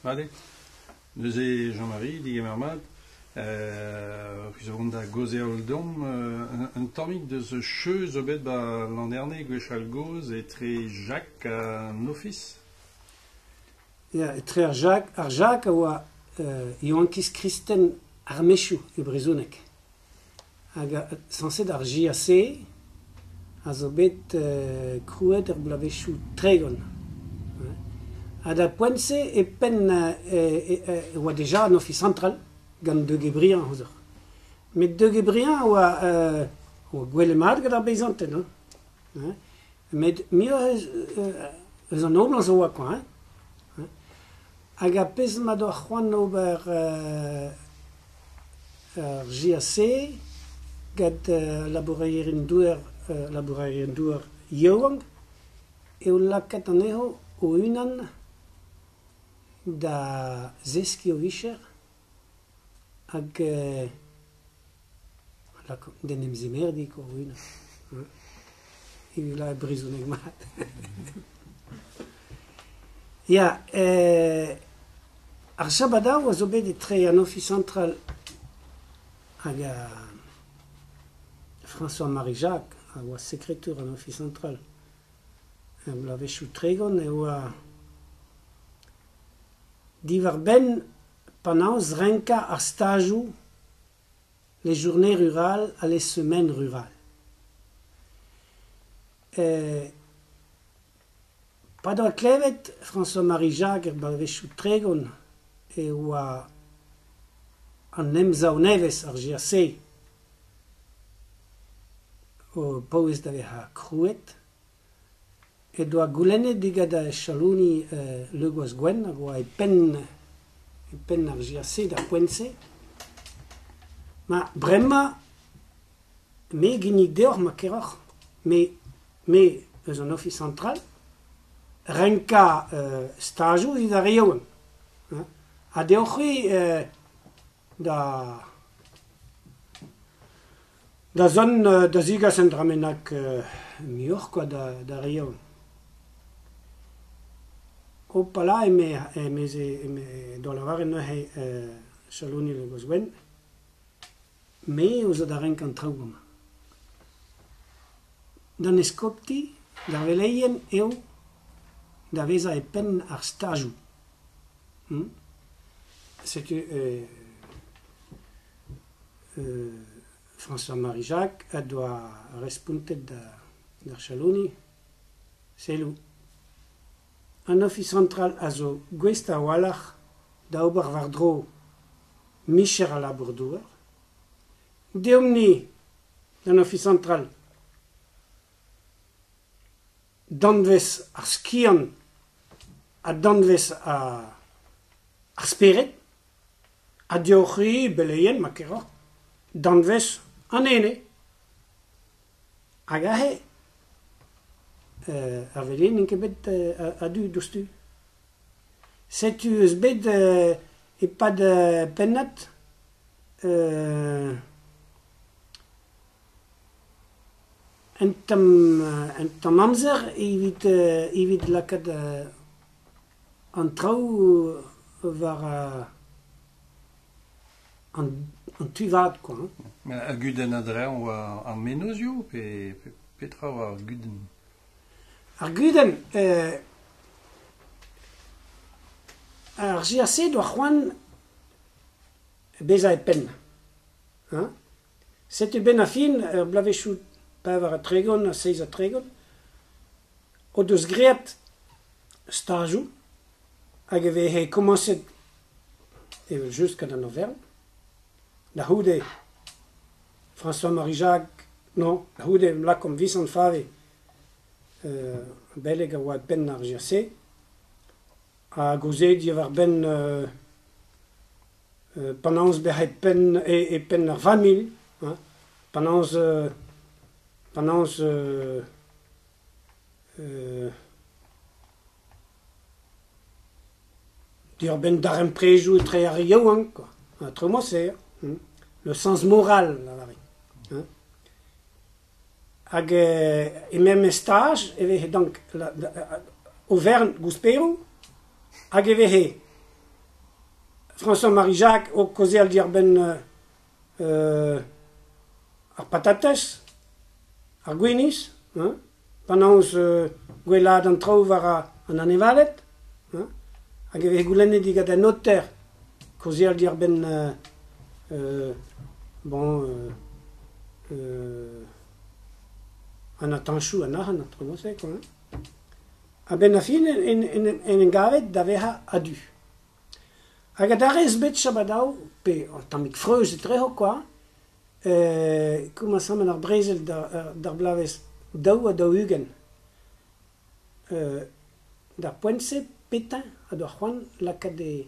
Allez. Nous et Jean-Marie, dit Gemermad, puis avons da gozé al dom, un tammig de ce cheu, zo bet l'an dernier, gwechal goz, et très Jacques en office. Ja, très ar Jacques, oa Ioankis Kristen ar mechou, e brezounek. Hag sanset ar JAC, a zo bet krouet ar blavechou tregon. A da poense e pen oa deja an office central, gant de Gebrian ozer. Met de Gebrian oa gwelemad gant ar bezanten. Met mi eus an oblan zo oa koa. Hag a pez ma do c'hoant ober ar JAC, gant labourerien douar Yoang, e o laket an eho o unan da zeski o vicher hag den emzimerdik o unan. E la brizounek mat. Ya, ar sabada oa zo bet etre an office central hag a François-Marie Jacques, a oa sekretur an office central. La vechou tregon e oa divar ben panaos renka ar stajou les journées rurales à les semaines rurales. Pa da klevet François-Marie Jacques la vechou tregon e oa an emza o neves ar JAC o paouez da veha krouet. E doa goulennet digad a chalouni le goaz gwen, hag oa e pen ar JAC da poense. Ma bremma, me ginnig deoc'h ma keroc'h, me eus an office central, renka stajou vid ar yaouan. A deoc'hi da zon da zigas en dramenak mioc'h quoi da yaouan. O pala do la var enoe chalouni le goaz gwen, me ouz da renk an traoù. Dan eskopti, da veleien eo, da veza e pen ar stajou. Setu François-Marie Jacques a doa respuntet d'ar chalouni, selou. An office central a zo gwesta walach da ober war dro micher a labourdouer. Deomni an office central danvez ar skian a danvez ar speret, a deoc'hi beleien ma keroc'h danvez an ene. Hag ahe ar velin n'int ket bet a du dostu. Setu eus bet e pad pennat en tamm amzer evit lakad an traoù war an tuvad, quoi. A guden adrean oa an menozio, petra oa guden? Ar guden, ar JAC doa c'hoant beza e pen. Setu ben a fin, blavechou pevar a tregon, a seiz a tregon, o deus great stajou, hag e vehe komanset evel just kad an overn. Da houde François-Marie Jacques, non, da houde mlakom visan fave beleg a oa pen ar JAC, a gozet war ben panaos behet pen e pen ar 20.000, panaos dir ben dar emprejou tre ar yaouan, quoi. Autrement c'est le sens moral la vari. Hag e même stage e vehe donc Auvergne Gouspero hag e vehe François-Marie Jacques, au causé al dire ben ar patates, ar gwenis, pendant gwelad an trao var an anevalet, hag e goulennet digat a noter, causé al dire ben an atanchou an ahan, quoi. A ben a fin en gavet da veha adu. Hag a darez bet chabadao, pe tamik freuz et treho, quoi, commençant ar brezel d'ar blavez daou a daou ugen. D'ar poense petin a doa c'hoant laka de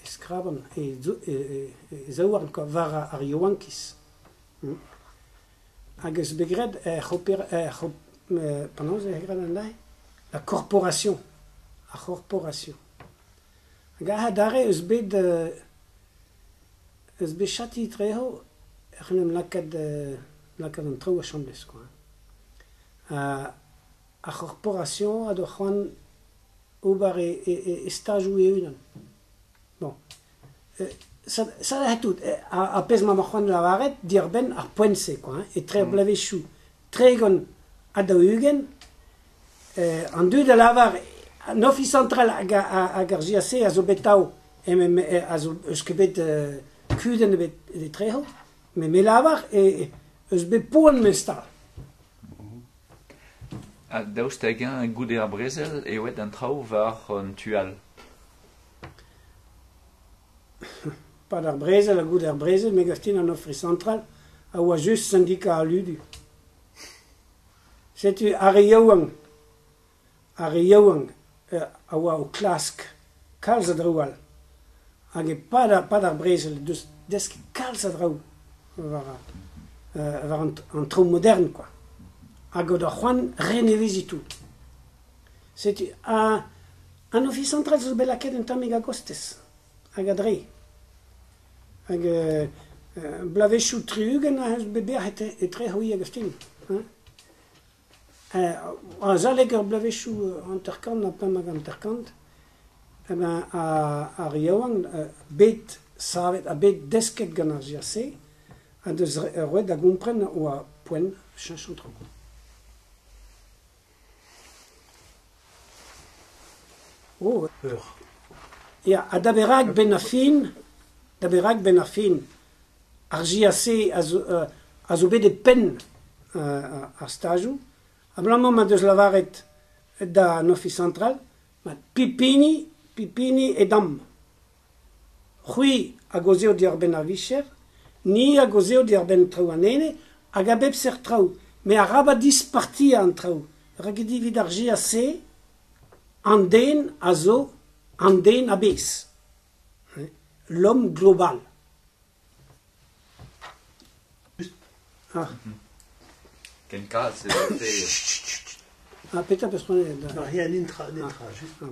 eskraban e zaouarn, quoi, var ar yoankis. Hag eus begred pendant la corporation. La corporation. Hag a dare eus bet chati treho ec'h lakad an traoù a chamblez, quoi. A corporation a doa c'hoant ober e stajou e unan. Bon. Ça a tout. A pez ma c'hoant lavaret dir ben ar poense, quoi. Et tre blavechou. Tregon a daou ugen. An dud a lavar an office central hag ar GAC a zo betao a zo eus ket kuden de treho. Me lavar eus bet poan me stal. Daoust hag un goude ar brezel e oet an traoù var an tual. Pas d'ar brezel, a goude ar brezel, me gastin an office central a oa just syndicat a ludu. Setu ar yaouang a oa o klask kalz a draoual. Hag e pas d'ar brezel, deus desk kalz a draou var an traoù modern, quoi. Hag o da c'hoant renevezitou. Setu an office central zo belaket un tammig a gostez, hag a dre. Hag blavechou triugen a eus beber e tre hoi a gastin. A zaleg ur blavechou anterkant, na pemag anterkant, a riaouan bet savet, a bet desket gant ar GAC, a deus roet da gompren oa poen chanchon traoù. Oh, ya, a daberag ben a fin, ar GAC a zo bet e pen ar stajou, a blammo ma deus lavaret da an office central, ma pipini e dam. C'hwi a gozeo di ar ben ar vicher, ni a gozeo di ar ben traoù anene, hag a bep ser traoù. Me a raba disparti an traoù. Rag vid ar GAC, an den a zo, an den a bez. L'homme global. Ah. Ken kalz e Ah, petra peus prene... Non, il y a un intra, juste. Ah.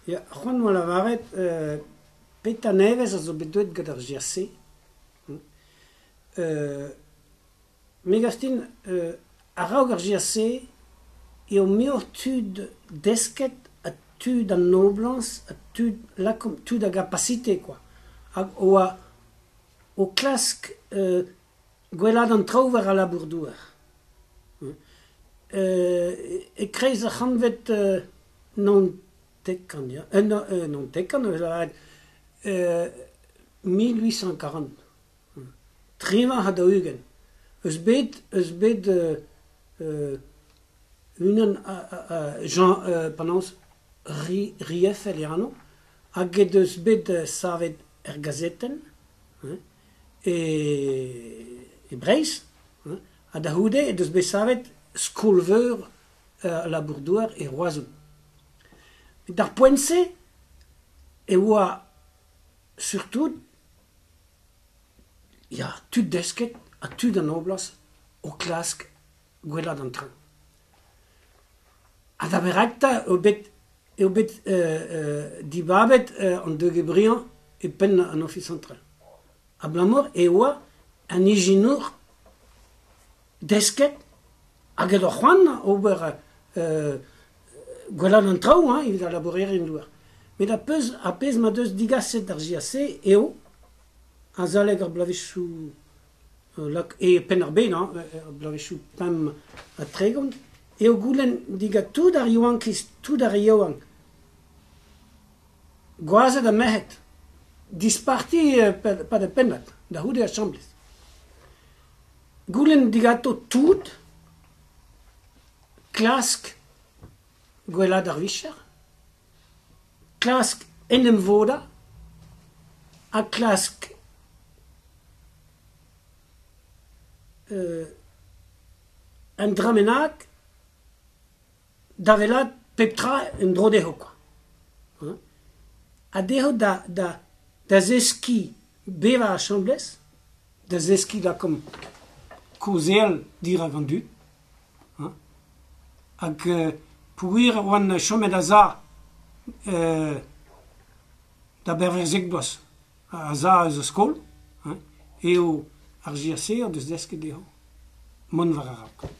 Ya, c'hoant mo lavaret peta nevez a zo bet deuet gant ar GAC. Me gastin a raog ar GAC eo meor tud desket a tud an noblans, a tud a gapacité, quoi. Hag oa o klask gwelad an traoù war a labourdouer. E kreiz a c'hanvet non tekan, ya. Non tekan, 1840. Triva ha da ugen. Eus bet unan Jean Panons Rief Eliano, hag eus bet savet er gazetten, e Breis, a da houde eus bet savet skolveur labourdouer e roazou. D'ar poense, e oa surtout, ya tud desket a tud an oblas o klask gwelad an traoù. A da berakta eo bet dibabet an deug brian e pen an office central. A blamor e oa an iginour desket, hag edo c'hoant ober gwelan an traoù, evit a laborerin douar. Met a pez ma deus digaset ar JAC eo, a zaleg ar blavechou e pen ar ben, ar blavechou pem a tregont, eo goulenn diga tout ar yoankiz, tout ar yoan, gwazet a mehet, disparti pa de penlat, da houde a chamblez. Goulenn digato tout, klask gwelad ar vicher, klask enem voda, a klask un dramenak da velad peptra en drodeho, quoi. A deho da zeski beva a chamblez, da zeski da kom kozel dir a gandu, hag pouir oan chomet a za da berverzek bos a za eus skol, eo ar JAC an deus desket deho. Mon var a rak.